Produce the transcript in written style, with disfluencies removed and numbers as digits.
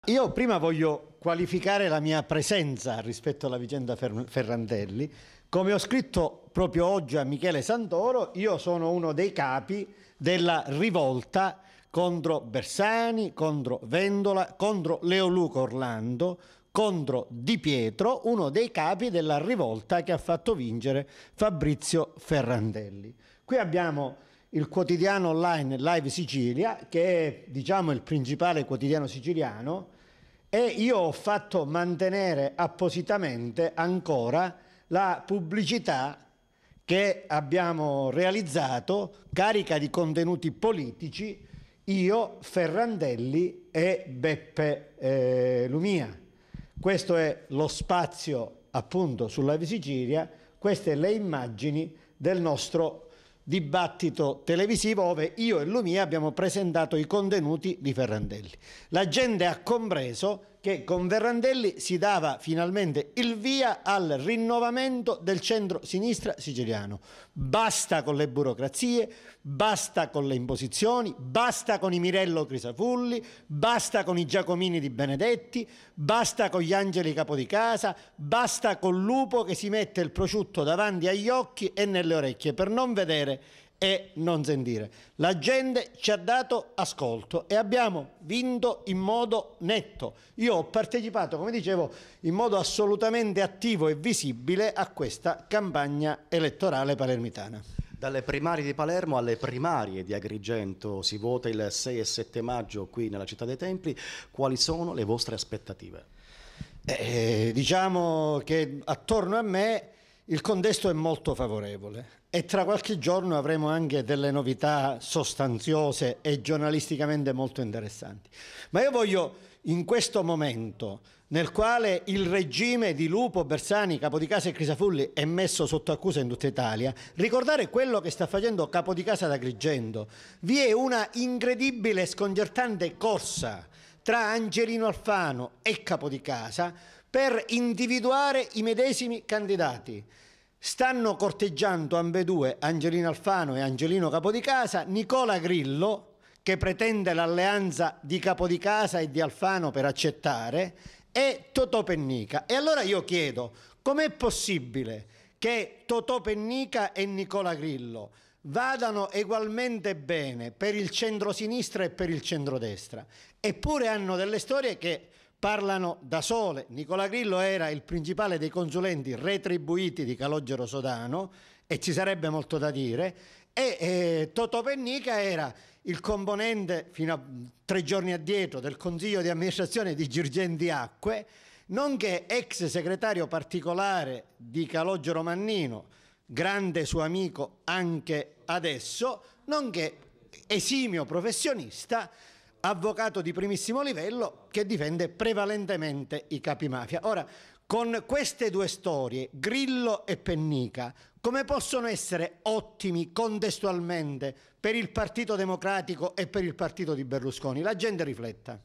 Io prima voglio qualificare la mia presenza rispetto alla vicenda Ferrandelli. Come ho scritto proprio oggi a Michele Santoro, io sono uno dei capi della rivolta contro Bersani, contro Vendola, contro Leoluca Orlando, contro Di Pietro, uno dei capi della rivolta che ha fatto vincere Fabrizio Ferrandelli. Qui abbiamo il quotidiano online Live Sicilia, che è, diciamo, il principale quotidiano siciliano, e io ho fatto mantenere appositamente ancora la pubblicità che abbiamo realizzato, carica di politici, io, Ferrandelli e Beppe Lumia. Questo è lo spazio appunto su Live Sicilia, queste le immagini del nostro dibattito televisivo dove io e Lumia abbiamo presentato i contenuti di Ferrandelli. La gente ha compreso che con Ferrandelli si dava finalmente il via al rinnovamento del centro-sinistra siciliano. Basta con le burocrazie, basta con le imposizioni, basta con i Mirello Crisafulli, basta con i Giacomini di Benedetti, basta con gli angeli capo di casa, basta col lupo che si mette il prosciutto davanti agli occhi e nelle orecchie per non vedere e non sentire. La gente ci ha dato ascolto e abbiamo vinto in modo netto. Io ho partecipato, come dicevo, in modo assolutamente attivo e visibile a questa campagna elettorale palermitana. Dalle primarie di Palermo alle primarie di Agrigento si vota il 6 e 7 maggio qui nella città dei Templi. Quali sono le vostre aspettative? Diciamo che attorno a me il contesto è molto favorevole e tra qualche giorno avremo anche delle novità sostanziose e giornalisticamente molto interessanti. Ma io voglio, in questo momento nel quale il regime di Lupo, Bersani, Capodicasa e Crisafulli è messo sotto accusa in tutta Italia, ricordare quello che sta facendo Capodicasa ad Agrigento. Vi è una incredibile e sconcertante corsa tra Angelino Alfano e Capodicasa per individuare i medesimi candidati. Stanno corteggiando ambedue, Angelino Alfano e Angelino Capodicasa, Nicola Grillo, che pretende l'alleanza di Capodicasa e di Alfano per accettare, e Totò Pennica. E allora io chiedo, com'è possibile che Totò Pennica e Nicola Grillo vadano ugualmente bene per il centrosinistra e per il centrodestra, eppure hanno delle storie che parlano da sole? Nicola Grillo era il principale dei consulenti retribuiti di Calogero Sodano e ci sarebbe molto da dire, e Totò Pennica era il componente fino a 3 giorni addietro del consiglio di amministrazione di Girgenti Acque, nonché ex segretario particolare di Calogero Mannino, grande suo amico anche adesso, nonché esimio professionista, avvocato di primissimo livello che difende prevalentemente i capimafia. Ora, con queste due storie, Grillo e Pennica, come possono essere ottimi contestualmente per il Partito Democratico e per il partito di Berlusconi? La gente rifletta.